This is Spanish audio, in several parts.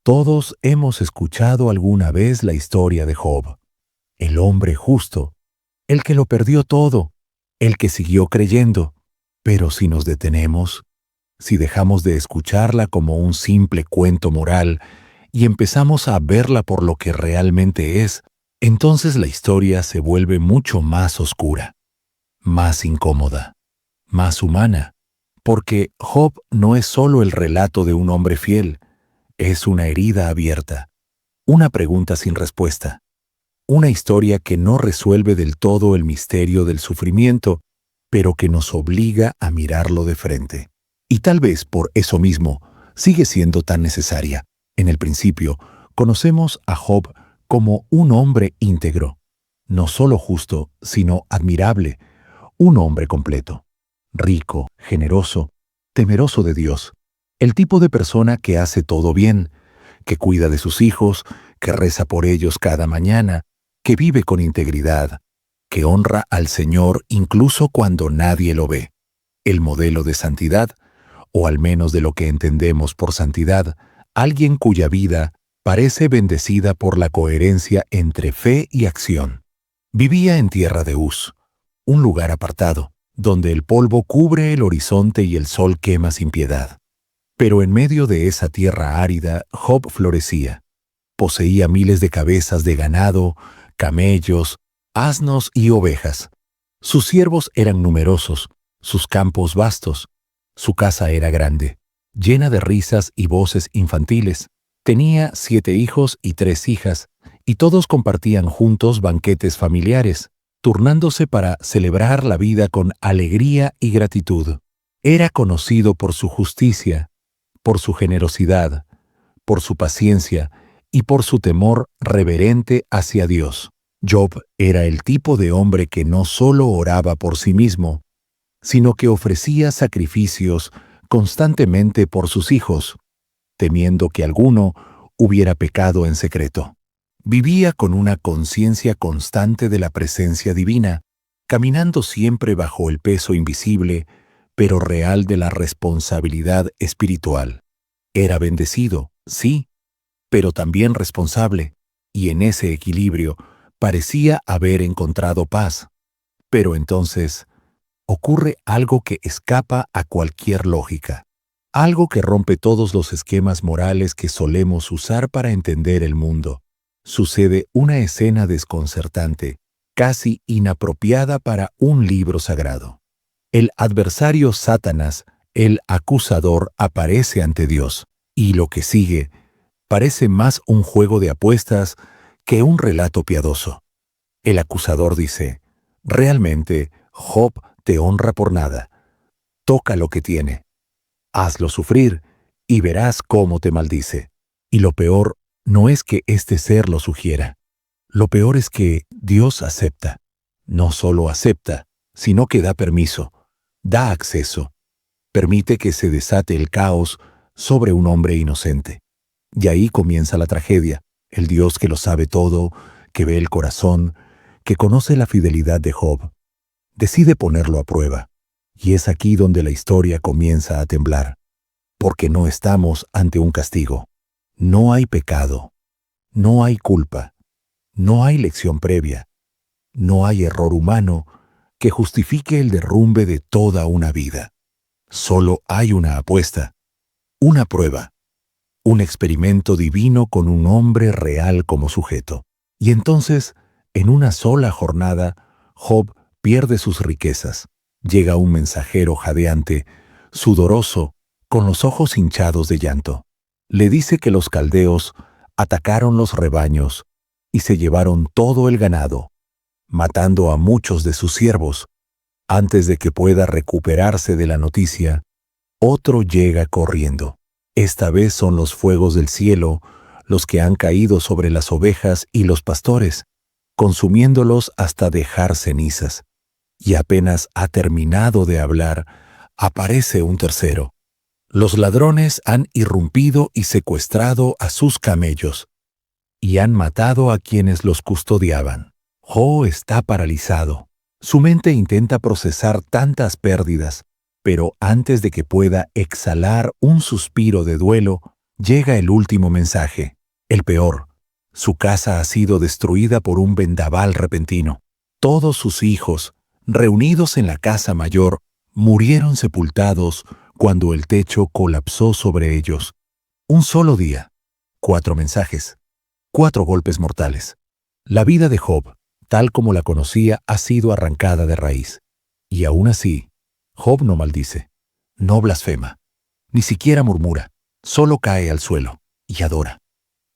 Todos hemos escuchado alguna vez la historia de Job, el hombre justo, el que lo perdió todo, el que siguió creyendo. Pero si nos detenemos, si dejamos de escucharla como un simple cuento moral y empezamos a verla por lo que realmente es, entonces la historia se vuelve mucho más oscura, más incómoda, más humana, porque Job no es solo el relato de un hombre fiel, es una herida abierta, una pregunta sin respuesta, una historia que no resuelve del todo el misterio del sufrimiento, pero que nos obliga a mirarlo de frente. Y tal vez por eso mismo sigue siendo tan necesaria. En el principio, conocemos a Job como un hombre íntegro, no solo justo, sino admirable, un hombre completo, rico, generoso, temeroso de Dios, el tipo de persona que hace todo bien, que cuida de sus hijos, que reza por ellos cada mañana, que vive con integridad, que honra al Señor incluso cuando nadie lo ve. El modelo de santidad, o al menos de lo que entendemos por santidad, alguien cuya vida parece bendecida por la coherencia entre fe y acción. Vivía en tierra de Uz, un lugar apartado, donde el polvo cubre el horizonte y el sol quema sin piedad. Pero en medio de esa tierra árida, Job florecía. Poseía miles de cabezas de ganado, camellos, asnos y ovejas. Sus siervos eran numerosos, sus campos vastos. Su casa era grande, llena de risas y voces infantiles. Tenía 7 hijos y 3 hijas, y todos compartían juntos banquetes familiares, turnándose para celebrar la vida con alegría y gratitud. Era conocido por su justicia, por su generosidad, por su paciencia y por su temor reverente hacia Dios. Job era el tipo de hombre que no solo oraba por sí mismo, sino que ofrecía sacrificios constantemente por sus hijos, temiendo que alguno hubiera pecado en secreto. Vivía con una conciencia constante de la presencia divina, caminando siempre bajo el peso invisible, pero real de la responsabilidad espiritual. Era bendecido, sí, pero también responsable, y en ese equilibrio parecía haber encontrado paz. Pero entonces ocurre algo que escapa a cualquier lógica, algo que rompe todos los esquemas morales que solemos usar para entender el mundo. Sucede una escena desconcertante, casi inapropiada para un libro sagrado. El adversario Satanás, el acusador, aparece ante Dios, y lo que sigue parece más un juego de apuestas que un relato piadoso. El acusador dice: «Realmente, Job te honra por nada. Toca lo que tiene. Hazlo sufrir y verás cómo te maldice». Y lo peor no es que este ser lo sugiera. Lo peor es que Dios acepta. No solo acepta, sino que da permiso, da acceso. Permite que se desate el caos sobre un hombre inocente. Y ahí comienza la tragedia. El Dios que lo sabe todo, que ve el corazón, que conoce la fidelidad de Job, decide ponerlo a prueba. Y es aquí donde la historia comienza a temblar. Porque no estamos ante un castigo. No hay pecado. No hay culpa. No hay lección previa. No hay error humano que justifique el derrumbe de toda una vida. Solo hay una apuesta, una prueba, un experimento divino con un hombre real como sujeto. Y entonces, en una sola jornada, Job pierde sus riquezas. Llega un mensajero jadeante, sudoroso, con los ojos hinchados de llanto. Le dice que los caldeos atacaron los rebaños y se llevaron todo el ganado, matando a muchos de sus siervos. Antes de que pueda recuperarse de la noticia, otro llega corriendo. Esta vez son los fuegos del cielo los que han caído sobre las ovejas y los pastores, consumiéndolos hasta dejar cenizas. Y apenas ha terminado de hablar, aparece un tercero. Los ladrones han irrumpido y secuestrado a sus camellos, y han matado a quienes los custodiaban. Job está paralizado. Su mente intenta procesar tantas pérdidas, pero antes de que pueda exhalar un suspiro de duelo, Llega el último mensaje, el peor. Su casa ha sido destruida por un vendaval repentino. Todos sus hijos, reunidos en la casa mayor, murieron sepultados cuando el techo colapsó sobre ellos. Un solo día, 4 mensajes, 4 golpes mortales. La vida de Job, tal como la conocía, ha sido arrancada de raíz. Y aún así, Job no maldice, no blasfema, ni siquiera murmura, solo cae al suelo y adora.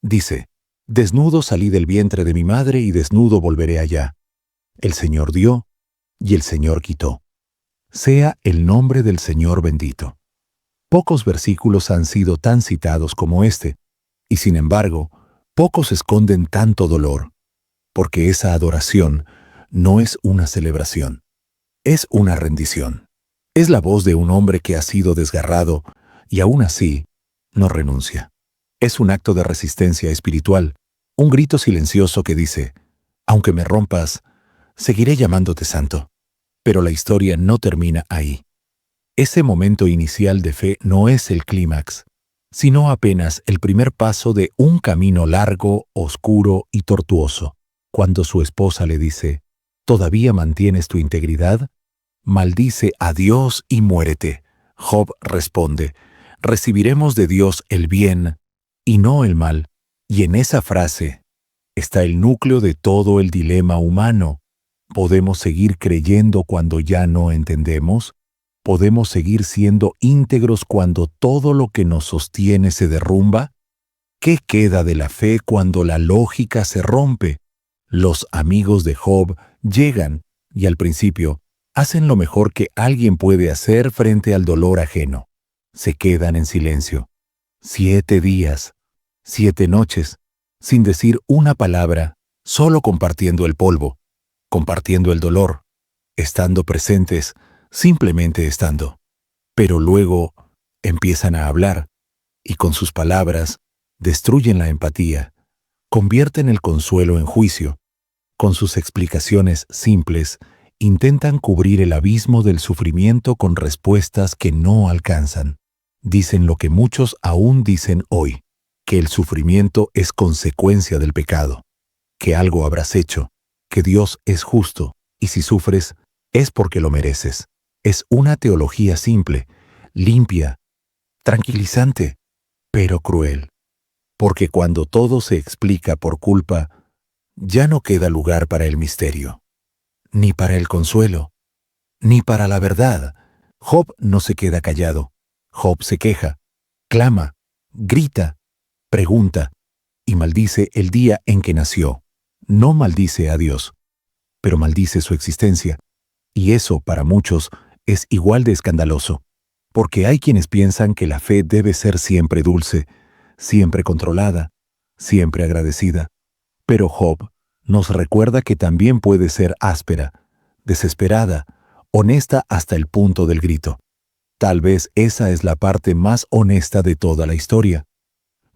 Dice: desnudo salí del vientre de mi madre y desnudo volveré allá. El Señor dio y el Señor quitó. Sea el nombre del Señor bendito. Pocos versículos han sido tan citados como este, y sin embargo, pocos esconden tanto dolor, porque esa adoración no es una celebración, es una rendición. Es la voz de un hombre que ha sido desgarrado y aún así no renuncia. Es un acto de resistencia espiritual, un grito silencioso que dice: aunque me rompas, seguiré llamándote santo. Pero la historia no termina ahí. Ese momento inicial de fe no es el clímax, sino apenas el primer paso de un camino largo, oscuro y tortuoso. Cuando su esposa le dice: ¿todavía mantienes tu integridad? Maldice a Dios y muérete. Job responde: recibiremos de Dios el bien y no el mal. Y en esa frase está el núcleo de todo el dilema humano. ¿Podemos seguir creyendo cuando ya no entendemos? ¿Podemos seguir siendo íntegros cuando todo lo que nos sostiene se derrumba? ¿Qué queda de la fe cuando la lógica se rompe? Los amigos de Job llegan y al principio hacen lo mejor que alguien puede hacer frente al dolor ajeno. Se quedan en silencio. 7 días, 7 noches, sin decir una palabra, solo compartiendo el polvo, compartiendo el dolor, estando presentes, simplemente estando. Pero luego empiezan a hablar, y con sus palabras destruyen la empatía, convierten el consuelo en juicio. Con sus explicaciones simples, intentan cubrir el abismo del sufrimiento con respuestas que no alcanzan. Dicen lo que muchos aún dicen hoy, que el sufrimiento es consecuencia del pecado, que algo habrás hecho, que Dios es justo, y si sufres, es porque lo mereces. Es una teología simple, limpia, tranquilizante, pero cruel, porque cuando todo se explica por culpa, ya no queda lugar para el misterio, ni para el consuelo, ni para la verdad. Job no se queda callado. Job se queja, clama, grita, pregunta y maldice el día en que nació. No maldice a Dios, pero maldice su existencia. Y eso, para muchos, es igual de escandaloso, porque hay quienes piensan que la fe debe ser siempre dulce, siempre controlada, siempre agradecida. Pero Job nos recuerda que también puede ser áspera, desesperada, honesta hasta el punto del grito. Tal vez esa es la parte más honesta de toda la historia,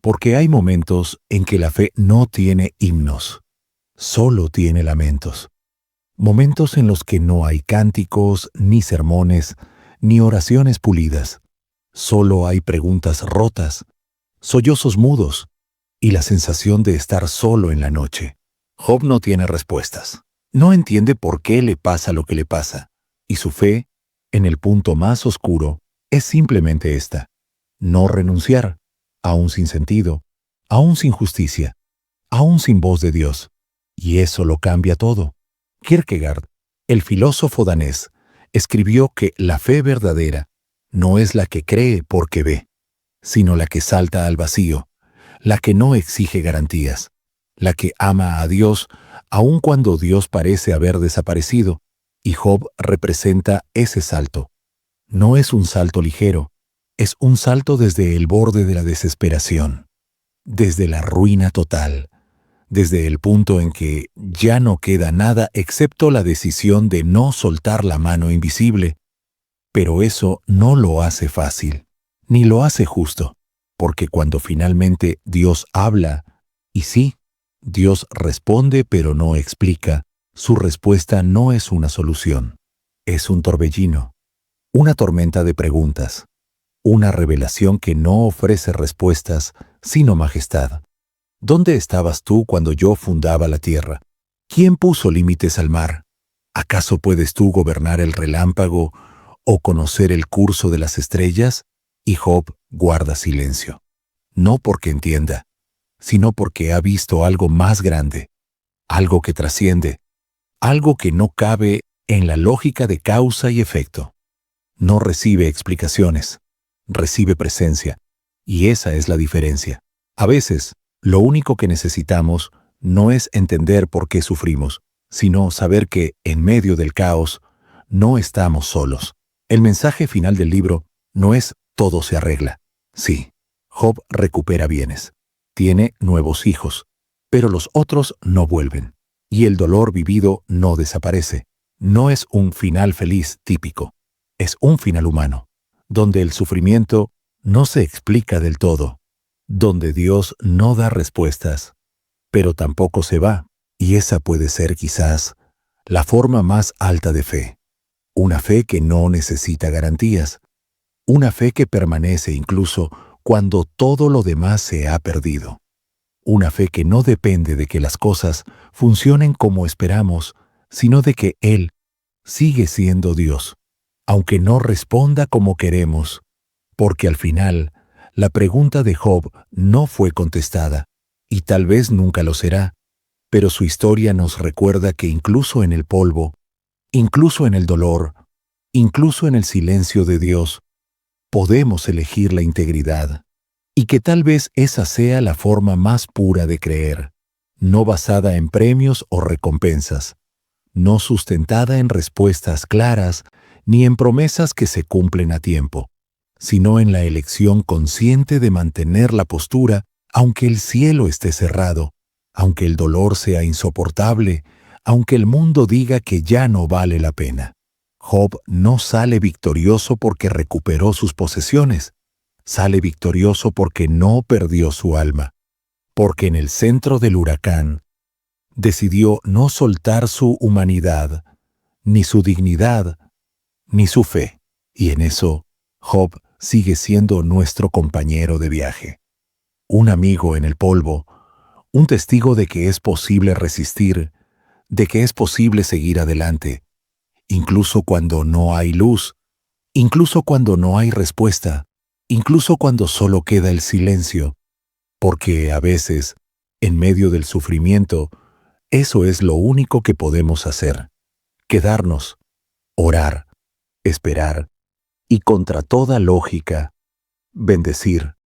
porque hay momentos en que la fe no tiene himnos, solo tiene lamentos. Momentos en los que no hay cánticos, ni sermones, ni oraciones pulidas. Solo hay preguntas rotas, sollozos mudos y la sensación de estar solo en la noche. Job no tiene respuestas. No entiende por qué le pasa lo que le pasa. Y su fe, en el punto más oscuro, es simplemente esta: no renunciar, aún sin sentido, aún sin justicia, aún sin voz de Dios. Y eso lo cambia todo. Kierkegaard, el filósofo danés, escribió que la fe verdadera no es la que cree porque ve, sino la que salta al vacío, la que no exige garantías, la que ama a Dios aun cuando Dios parece haber desaparecido, y Job representa ese salto. No es un salto ligero, es un salto desde el borde de la desesperación, desde la ruina total, desde el punto en que ya no queda nada excepto la decisión de no soltar la mano invisible. Pero eso no lo hace fácil, ni lo hace justo, porque cuando finalmente Dios habla, y sí, Dios responde pero no explica, su respuesta no es una solución, es un torbellino, una tormenta de preguntas. una revelación que no ofrece respuestas, sino majestad. ¿Dónde estabas tú cuando yo fundaba la tierra? ¿Quién puso límites al mar? ¿Acaso puedes tú gobernar el relámpago o conocer el curso de las estrellas? Y Job guarda silencio, no porque entienda, sino porque ha visto algo más grande, algo que trasciende, algo que no cabe en la lógica de causa y efecto. No recibe explicaciones, recibe presencia, y esa es la diferencia. A veces, lo único que necesitamos no es entender por qué sufrimos, sino saber que, en medio del caos, no estamos solos. El mensaje final del libro no es todo se arregla. Sí, Job recupera bienes, tiene nuevos hijos, pero los otros no vuelven, y el dolor vivido no desaparece. No es un final feliz típico, es un final humano, donde el sufrimiento no se explica del todo, donde Dios no da respuestas, pero tampoco se va, y esa puede ser quizás la forma más alta de fe. Una fe que no necesita garantías, una fe que permanece incluso cuando todo lo demás se ha perdido. Una fe que no depende de que las cosas funcionen como esperamos, sino de que Él sigue siendo Dios, aunque no responda como queremos, porque al final la pregunta de Job no fue contestada, y tal vez nunca lo será, pero su historia nos recuerda que incluso en el polvo, incluso en el dolor, incluso en el silencio de Dios, podemos elegir la integridad, y que tal vez esa sea la forma más pura de creer, no basada en premios o recompensas, no sustentada en respuestas claras ni en promesas que se cumplen a tiempo, sino en la elección consciente de mantener la postura aunque el cielo esté cerrado, aunque el dolor sea insoportable, aunque el mundo diga que ya no vale la pena. Job no sale victorioso porque recuperó sus posesiones, sale victorioso porque no perdió su alma, porque en el centro del huracán decidió no soltar su humanidad, ni su dignidad, ni su fe. Y en eso, Job sigue siendo nuestro compañero de viaje. Un amigo en el polvo, un testigo de que es posible resistir, de que es posible seguir adelante, incluso cuando no hay luz, incluso cuando no hay respuesta, incluso cuando solo queda el silencio, porque a veces, en medio del sufrimiento, eso es lo único que podemos hacer, quedarnos, orar, esperar y contra toda lógica, bendecir.